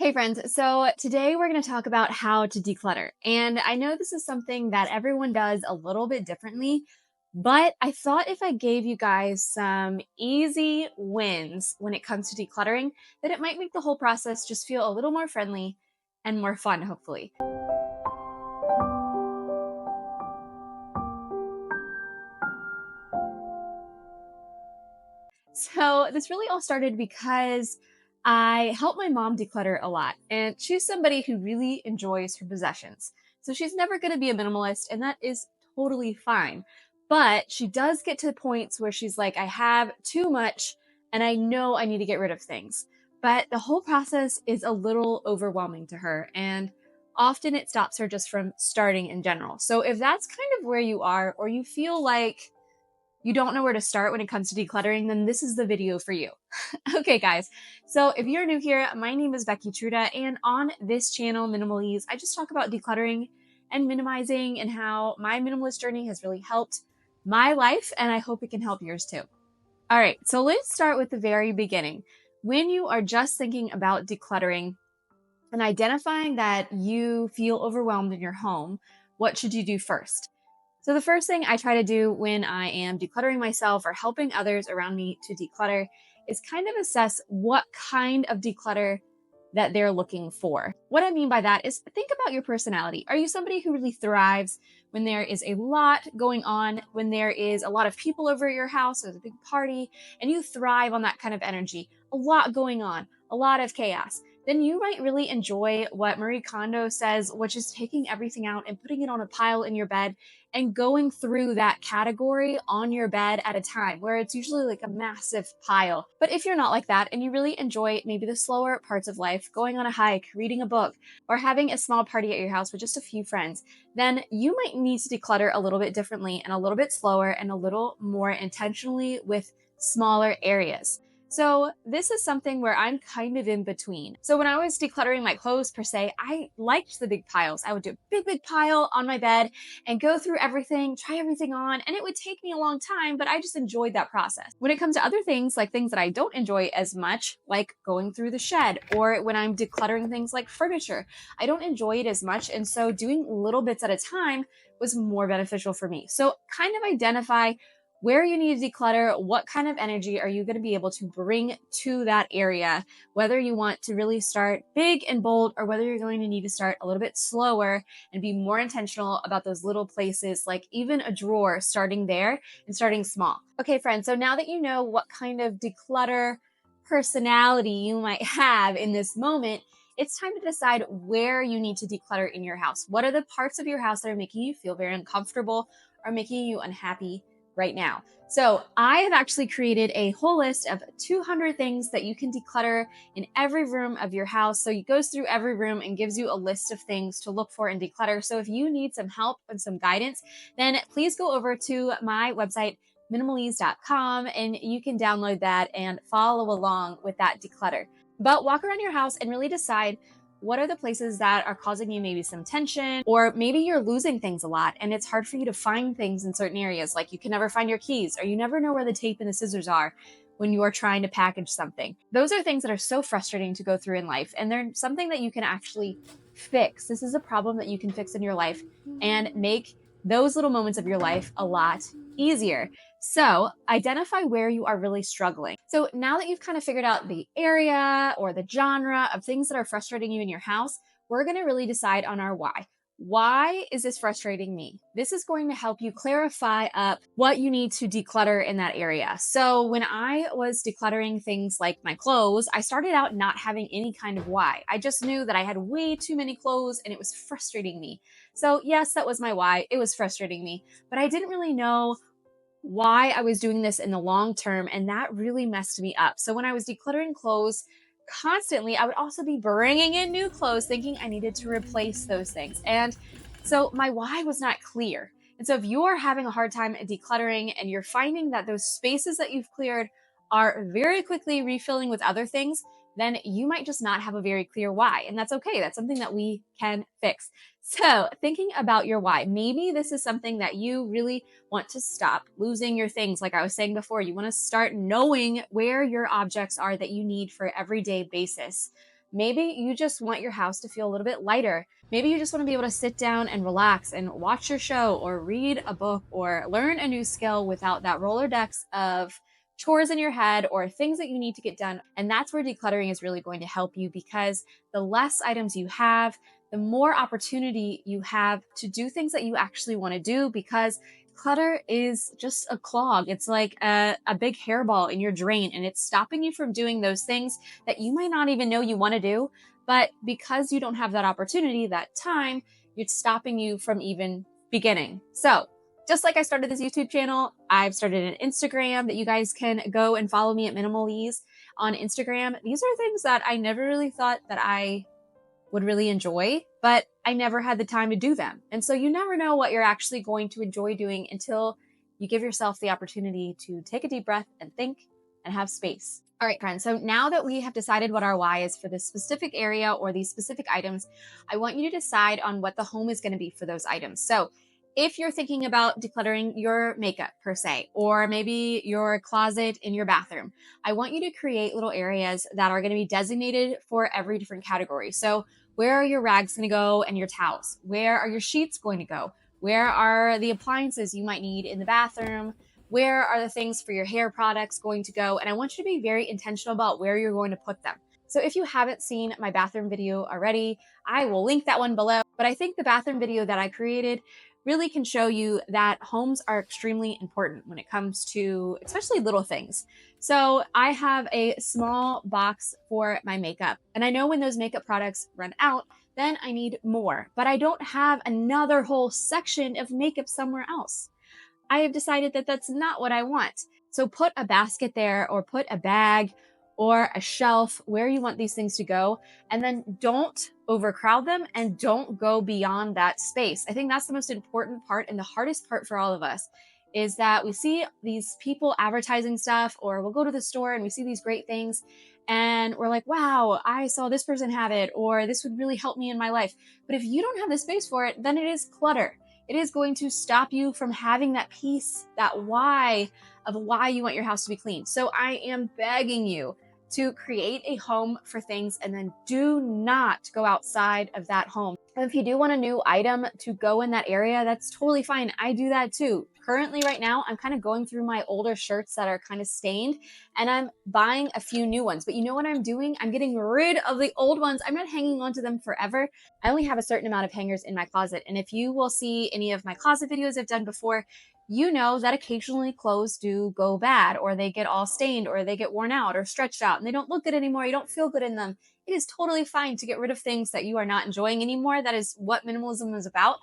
Hey friends, so today we're going to talk about how to declutter. And I know this is something that everyone does a little bit differently, but I thought if I gave you guys some easy wins when it comes to decluttering, that it might make the whole process just feel a little more friendly and more fun, hopefully. So this really all started because I help my mom declutter a lot, and she's somebody who really enjoys her possessions. So she's never going to be a minimalist, and that is totally fine. But she does get to points where she's like, I have too much, and I know I need to get rid of things. But the whole process is a little overwhelming to her, and often it stops her just from starting in general. So if that's kind of where you are, or you feel like you don't know where to start when it comes to decluttering, then this is the video for you. Okay, guys. So if you're new here, my name is Becky Truda, and on this channel, Minimalist, I just talk about decluttering and minimizing and how my minimalist journey has really helped my life, and I hope it can help yours too. All right, so let's start with the very beginning. When you are just thinking about decluttering and identifying that you feel overwhelmed in your home, what should you do first? So the first thing I try to do when I am decluttering myself or helping others around me to declutter is kind of assess what kind of declutter that they're looking for. What I mean by that is think about your personality. Are you somebody who really thrives when there is a lot going on, when there is a lot of people over at your house, there's a big party, and you thrive on that kind of energy, a lot going on, a lot of chaos? Then you might really enjoy what Marie Kondo says, which is taking everything out and putting it on a pile in your bed and going through that category on your bed at a time, where it's usually like a massive pile. But if you're not like that and you really enjoy maybe the slower parts of life, going on a hike, reading a book, or having a small party at your house with just a few friends, then you might need to declutter a little bit differently and a little bit slower and a little more intentionally with smaller areas. So this is something where I'm kind of in between. So when I was decluttering my clothes per se, I liked the big piles. I would do a big pile on my bed and go through everything, try everything on, and it would take me a long time, but I just enjoyed that process. When it comes to other things, like things that I don't enjoy as much, like going through the shed, or when I'm decluttering things like furniture, I don't enjoy it as much. And so doing little bits at a time was more beneficial for me. So kind of identify where you need to declutter, what kind of energy are you going to be able to bring to that area, whether you want to really start big and bold or whether you're going to need to start a little bit slower and be more intentional about those little places, like even a drawer, starting there and starting small. Okay, friends, so now that you know what kind of declutter personality you might have in this moment, it's time to decide where you need to declutter in your house. What are the parts of your house that are making you feel very uncomfortable or making you unhappy right now? So I have actually created a whole list of 200 things that you can declutter in every room of your house. So it goes through every room and gives you a list of things to look for and declutter. So if you need some help and some guidance, then please go over to my website, minimalist.com, and you can download that and follow along with that declutter. But walk around your house and really decide what are the places that are causing you maybe some tension, or maybe you're losing things a lot and it's hard for you to find things in certain areas, like you can never find your keys or you never know where the tape and the scissors are when you are trying to package something. Those are things that are so frustrating to go through in life, and they're something that you can actually fix. This is a problem that you can fix in your life and make those little moments of your life a lot easier. So identify where you are really struggling. So now that you've kind of figured out the area or the genre of things that are frustrating you in your house, we're going to really decide on our why. Why is this frustrating me? This is going to help you clarify up what you need to declutter in that area. So when I was decluttering things like my clothes, I started out not having any kind of why. I just knew that I had way too many clothes and it was frustrating me. So yes, that was my why. It was frustrating me, but I didn't really know why I was doing this in the long term, and that really messed me up. So when I was decluttering clothes constantly, I would also be bringing in new clothes thinking I needed to replace those things. And so my why was not clear. And so if you're having a hard time decluttering and you're finding that those spaces that you've cleared are very quickly refilling with other things, then you might just not have a very clear why. And that's okay. That's something that we can fix. So thinking about your why, maybe this is something that you really want to stop losing your things. Like I was saying before, you want to start knowing where your objects are that you need for everyday basis. Maybe you just want your house to feel a little bit lighter. Maybe you just want to be able to sit down and relax and watch your show or read a book or learn a new skill without that Rolodex of chores in your head or things that you need to get done. And that's where decluttering is really going to help you, because the less items you have, the more opportunity you have to do things that you actually want to do, because clutter is just a clog. It's like a big hairball in your drain, and it's stopping you from doing those things that you might not even know you want to do. But because you don't have that opportunity, that time, it's stopping you from even beginning. So just like I started this YouTube channel, I've started an Instagram that you guys can go and follow me at Minimalist on Instagram. These are things that I never really thought that I would really enjoy, but I never had the time to do them. And so you never know what you're actually going to enjoy doing until you give yourself the opportunity to take a deep breath and think and have space. All right, friends. So now that we have decided what our why is for this specific area or these specific items, I want you to decide on what the home is going to be for those items. So if you're thinking about decluttering your makeup per se, or maybe your closet in your bathroom, I want you to create little areas that are going to be designated for every different category. So where are your rags going to go and your towels? Where are your sheets going to go? Where are the appliances you might need in the bathroom? Where are the things for your hair products going to go? And I want you to be very intentional about where you're going to put them. So if you haven't seen my bathroom video already, I will link that one below. But I think the bathroom video that I created really can show you that homes are extremely important when it comes to especially little things. So I have a small box for my makeup, and I know when those makeup products run out, then I need more, but I don't have another whole section of makeup somewhere else. I have decided that that's not what I want. So put a basket there, or put a bag or a shelf where you want these things to go, and then don't overcrowd them and don't go beyond that space. I think that's the most important part and the hardest part for all of us, is that we see these people advertising stuff, or we'll go to the store and we see these great things and we're like, wow, I saw this person have it, or this would really help me in my life. But if you don't have the space for it, then it is clutter. It is going to stop you from having that peace, that why of why you want your house to be clean. So I am begging you to create a home for things, and then do not go outside of that home. And if you do want a new item to go in that area, that's totally fine. I do that too. Currently right now, I'm kind of going through my older shirts that are kind of stained, and I'm buying a few new ones. But you know what I'm doing? I'm getting rid of the old ones. I'm not hanging on to them forever. I only have a certain amount of hangers in my closet. And if you will see any of my closet videos I've done before, you know that occasionally clothes do go bad, or they get all stained, or they get worn out or stretched out and they don't look good anymore. You don't feel good in them. It is totally fine to get rid of things that you are not enjoying anymore. That is what minimalism is about.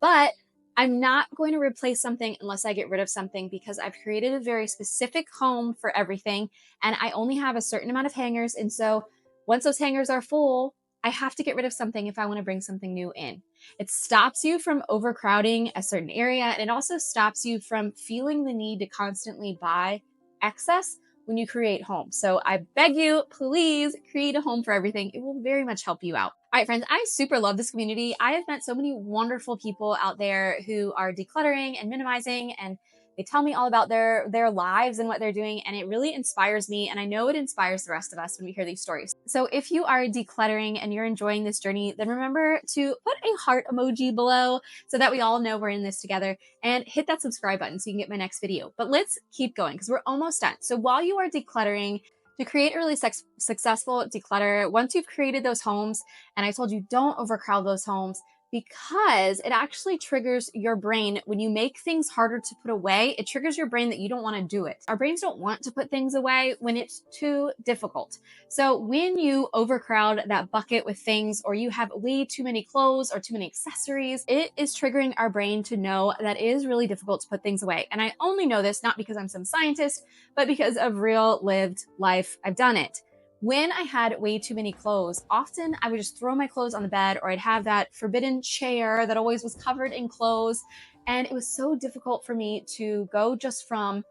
But I'm not going to replace something unless I get rid of something, because I've created a very specific home for everything, and I only have a certain amount of hangers. And so once those hangers are full, I have to get rid of something if I want to bring something new in. It stops you from overcrowding a certain area, and it also stops you from feeling the need to constantly buy excess when you create homes. So I beg you, please create a home for everything. It will very much help you out. All right, friends, I super love this community. I have met so many wonderful people out there who are decluttering and minimizing, and they tell me all about their lives and what they're doing, and it really inspires me, and I know it inspires the rest of us when we hear these stories. So if you are decluttering and you're enjoying this journey, then remember to put a heart emoji below so that we all know we're in this together, and hit that subscribe button so you can get my next video. But let's keep going because we're almost done. So while you are decluttering, to create a really successful declutter, once you've created those homes, and I told you don't overcrowd those homes, because it actually triggers your brain when you make things harder to put away. It triggers your brain that you don't want to do it. Our brains don't want to put things away when it's too difficult. So when you overcrowd that bucket with things, or you have way too many clothes or too many accessories, it is triggering our brain to know that it is really difficult to put things away. And I only know this not because I'm some scientist, but because of real lived life. I've done it. When I had way too many clothes, often I would just throw my clothes on the bed, or I'd have that forbidden chair that always was covered in clothes. And it was so difficult for me to go just from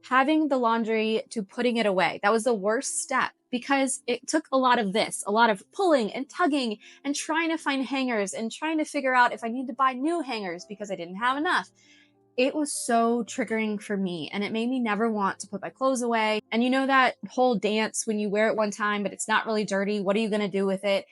having the laundry to putting it away. That was the worst step, because it took a lot of this, a lot of pulling and tugging and trying to find hangers and trying to figure out if I need to buy new hangers because I didn't have enough. It was so triggering for me, and it made me never want to put my clothes away. And you know that whole dance when you wear it one time, but it's not really dirty. What are you going to do with it?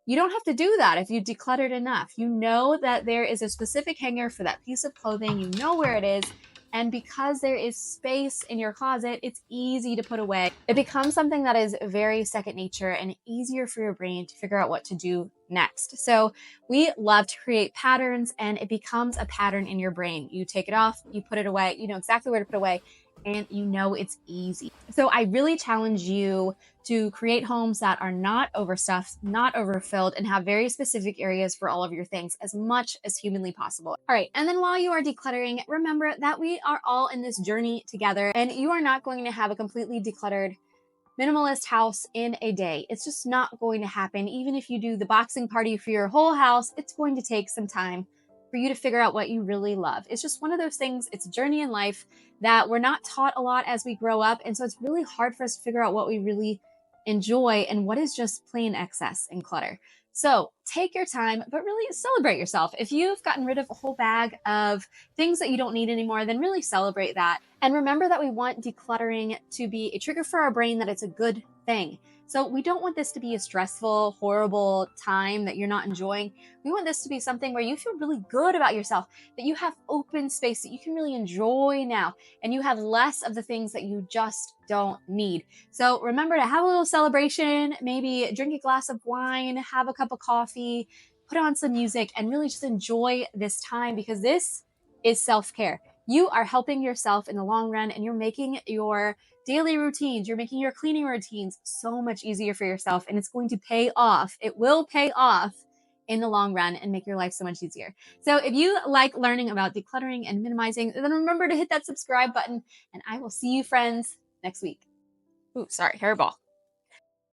You don't have to do that if you decluttered enough. You know that there is a specific hanger for that piece of clothing. You know where it is. And because there is space in your closet, it's easy to put away. It becomes something that is very second nature and easier for your brain to figure out what to do next. So we love to create patterns, and it becomes a pattern in your brain. You take it off, you put it away, you know exactly where to put it away, and you know it's easy. So I really challenge you to create homes that are not overstuffed, not overfilled, and have very specific areas for all of your things as much as humanly possible. All right. And then while you are decluttering, remember that we are all in this journey together, and you are not going to have a completely decluttered minimalist house in a day. It's just not going to happen. Even if you do the boxing party for your whole house, it's going to take some time for you to figure out what you really love. It's just one of those things, it's a journey in life that we're not taught a lot as we grow up. And so it's really hard for us to figure out what we really enjoy and what is just plain excess and clutter. So take your time, but really celebrate yourself. If you've gotten rid of a whole bag of things that you don't need anymore, then really celebrate that. And remember that we want decluttering to be a trigger for our brain that it's a good thing. So we don't want this to be a stressful, horrible time that you're not enjoying. We want this to be something where you feel really good about yourself, that you have open space that you can really enjoy now, and you have less of the things that you just don't need. So remember to have a little celebration, maybe drink a glass of wine, have a cup of coffee, put on some music, and really just enjoy this time, because this is self-care. You are helping yourself in the long run, and you're making your daily routines, you're making your cleaning routines so much easier for yourself, and it's going to pay off. It will pay off in the long run and make your life so much easier. So if you like learning about decluttering and minimizing, then remember to hit that subscribe button, and I will see you friends next week. Ooh, sorry, hairball.